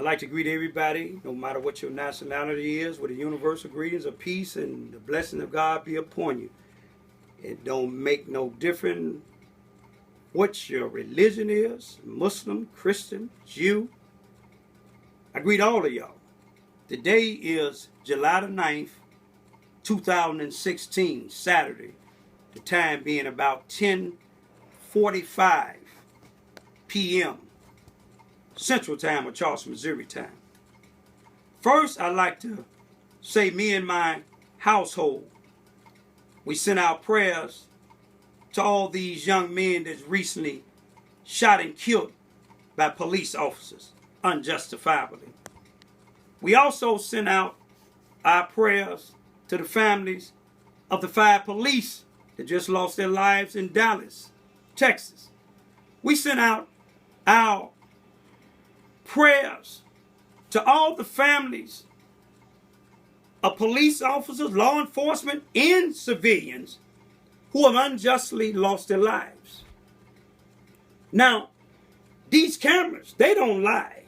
I'd like to greet everybody, no matter what your nationality is, with the universal greetings of peace and the blessing of God be upon you. It don't make no difference what your religion is, Muslim, Christian, Jew. I greet all of y'all. Today is July the 9th, 2016, Saturday. The time being about 10:45 p.m. Central Time or Charleston, Missouri time. First, I'd like to say me and my household, we send our prayers to all these young men that's recently shot and killed by police officers unjustifiably. We also send out our prayers to the families of the 5 police that just lost their lives in Dallas, Texas. We send out our prayers to all the families of police officers, law enforcement, and civilians who have unjustly lost their lives. Now, these cameras, they don't lie.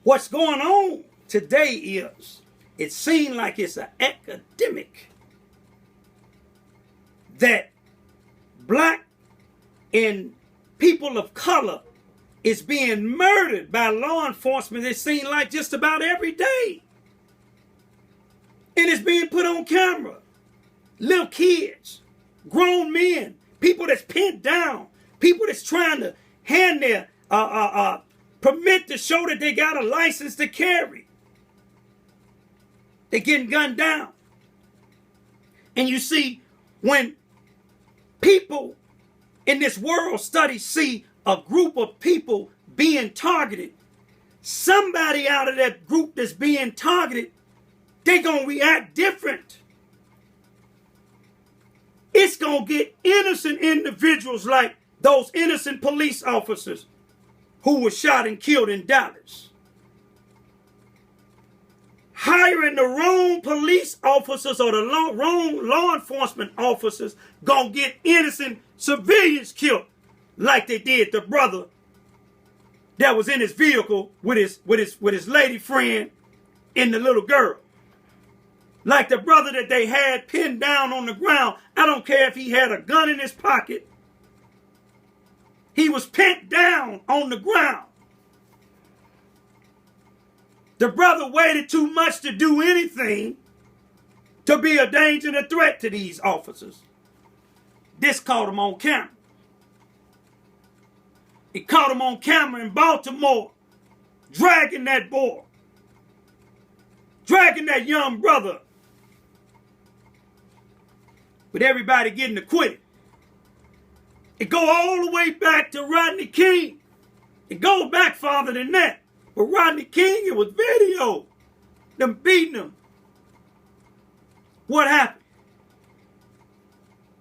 What's going on today is, it seems like it's an epidemic that black and people of color is being murdered by law enforcement. It seems like just about every day. And it's being put on camera. Little kids, grown men, people that's pinned down, people that's trying to hand their permit to show that they got a license to carry. They're getting gunned down. And you see, when people in this world study see a group of people being targeted, somebody out of that group that's being targeted, they're going to react different. It's going to get innocent individuals like those innocent police officers who were shot and killed in Dallas. Hiring the wrong police officers or the wrong law enforcement officers gonna get innocent civilians killed, like they did the brother that was in his vehicle with his lady friend and the little girl. Like the brother that they had pinned down on the ground. I don't care if he had a gun in his pocket. He was pinned down on the ground. The brother waited too much to do anything to be a danger and a threat to these officers. This caught him on camera. It caught him on camera in Baltimore, dragging that boy, dragging that young brother. But everybody getting acquitted. It go all the way back to Rodney King. It goes back farther than that. But Rodney King, it was video. Them beating him. What happened?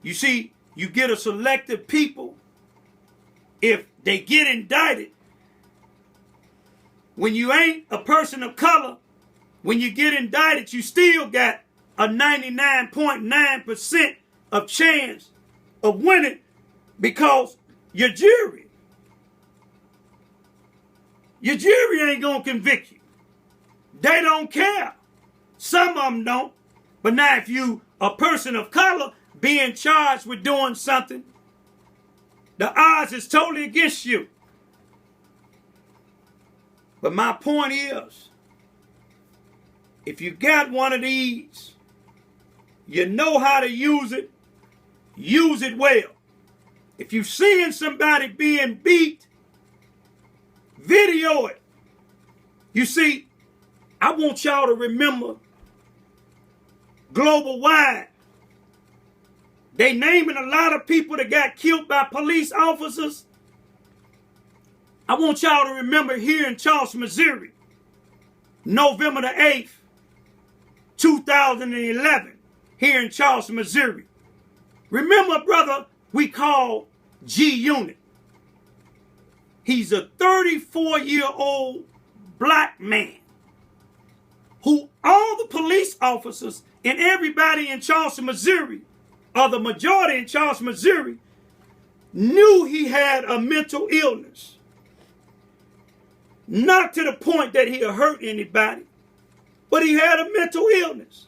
You see, you get a selective people. If they get indicted, when you ain't a person of color, when you get indicted, you still got a 99.9% of chance of winning because your jury ain't going to convict you. They don't care. Some of them don't. But now if you a person of color being charged with doing something, the odds is totally against you. But my point is, if you got one of these, you know how to use it well. If you're seeing somebody being beat, video it. You see, I want y'all to remember global wide. They naming a lot of people that got killed by police officers. I want y'all to remember here in Charleston, Missouri, November the 8th, 2011, here in Charleston, Missouri. Remember a brother we call G Unit. He's a 34-year-old black man who all the police officers and everybody in Charleston, Missouri, or the majority in Charleston, Missouri, knew he had a mental illness. Not to the point that he'll hurt anybody, but he had a mental illness.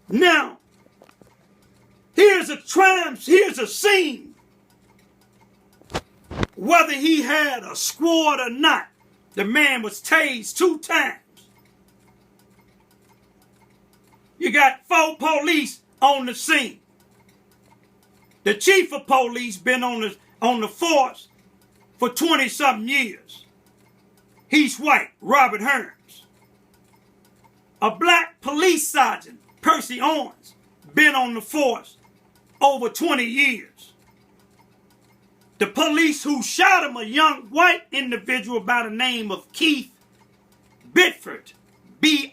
Now, here's a scene. Whether he had a squad or not, the man was tased 2 times. You got 4 police on the scene. The chief of police been on the force for 20-something years. He's white, Robert Hearns. A black police sergeant, Percy Owens, been on the force over 20 years. The police who shot him, a young white individual by the name of Keith Bickford, Bickford,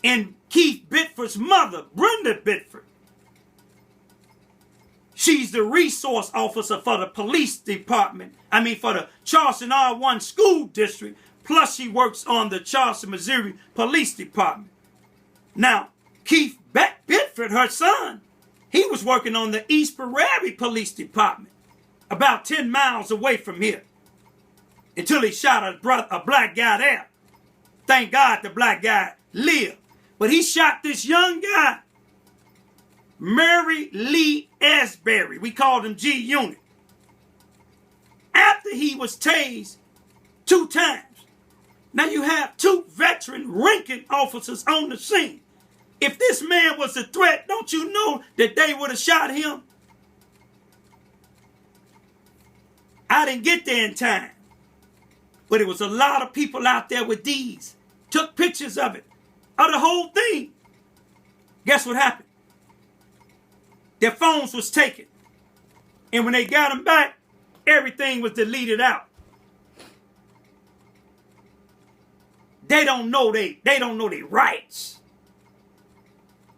and Keith Bickford's mother, Brenda Bickford. She's the resource officer for the police department, for the Charleston R1 school district, plus she works on the Charleston, Missouri Police Department. Now, Keith Bickford, her son, he was working on the East Prairie Police Department, about 10 miles away from here, until he shot a black guy there. Thank God the black guy lived. But he shot this young guy, Mary Lee Asbury. We called him G Unit. After he was tased 2 times. Now you have 2 veteran ranking officers on the scene. If this man was a threat, don't you know that they would have shot him? I didn't get there in time. But it was a lot of people out there with these. Took pictures of it. Of the whole thing. Guess what happened? Their phones was taken. And when they got them back, everything was deleted out. They don't know their rights.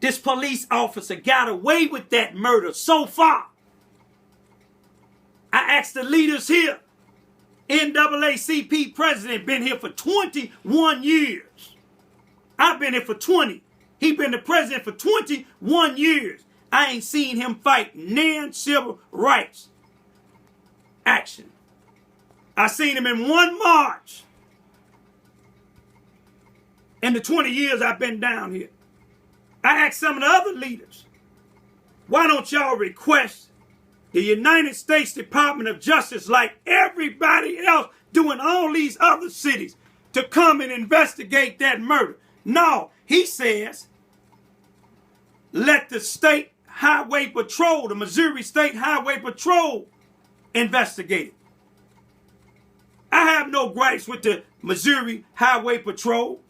This police officer got away with that murder so far. I asked the leaders here. NAACP president been here for 21 years. I've been here for 20. He been the president for 21 years. I ain't seen him fight nan civil rights action. I seen him in 1 march in the 20 years I've been down here. I asked some of the other leaders, why don't y'all request the United States Department of Justice, like everybody else doing all these other cities, to come and investigate that murder? No, he says, let the State Highway Patrol, the Missouri State Highway Patrol, investigate it. I have no gripes with the Missouri Highway Patrol.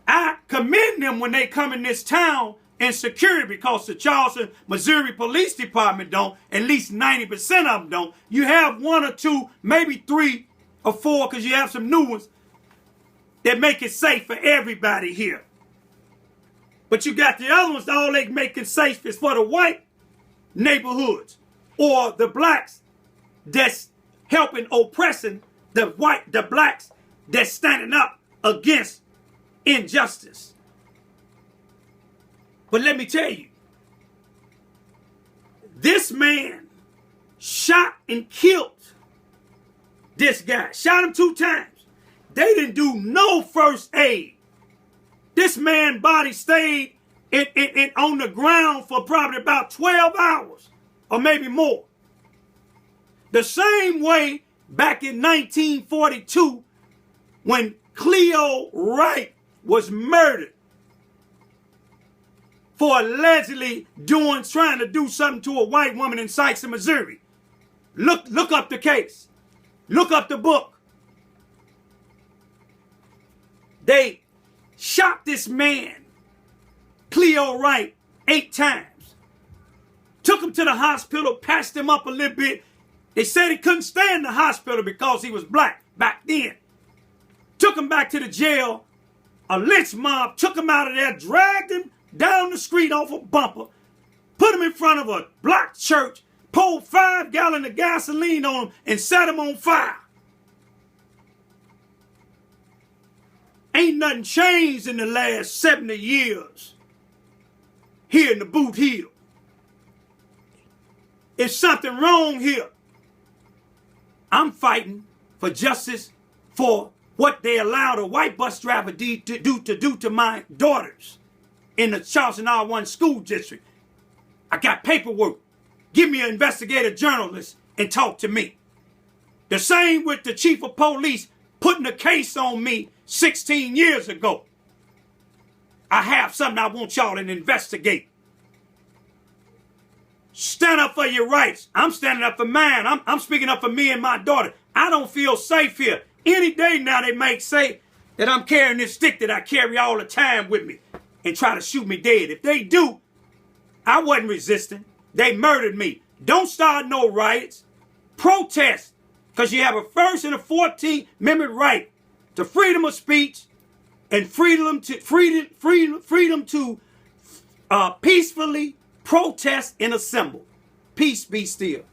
I commend them when they come in this town and secure it, because the Charleston, Missouri Police Department don't. At least 90% of them don't. You have 1 or 2, maybe 3 or 4, because you have some new ones that make it safe for everybody here. But you got the other ones, all they make it safe is for the white neighborhoods or the blacks that's helping oppressing the blacks that's standing up against injustice. But let me tell you, this man shot and killed this guy. Shot him 2 times. They didn't do no first aid. This man's body stayed on the ground for probably about 12 hours or maybe more. The same way back in 1942 when Cleo Wright was murdered for allegedly trying to do something to a white woman in Sykes, Missouri. Look up the case. Look up the book. They shot this man, Cleo Wright, 8 times. Took him to the hospital, patched him up a little bit. They said he couldn't stay in the hospital because he was black back then. Took him back to the jail. A lynch mob took him out of there, dragged him down the street off a bumper, put him in front of a black church, poured 5 gallons of gasoline on him, and set him on fire. Ain't nothing changed in the last 70 years here in the Boot Hill. It's something wrong here. I'm fighting for justice for what they allowed a white bus driver to do to my daughters in the Charleston R1 school district. I got paperwork. Give me an investigative journalist and talk to me. The same with the chief of police putting a case on me 16 years ago. I have something I want y'all to investigate. Stand up for your rights. I'm standing up for mine. I'm speaking up for me and my daughter. I don't feel safe here. Any day now they might say that I'm carrying this stick that I carry all the time with me and try to shoot me dead. If they do, I wasn't resisting. They murdered me. Don't start no riots. Protest. Because you have a First and a 14th Amendment right to freedom of speech and freedom to peacefully protest and assemble. Peace be still.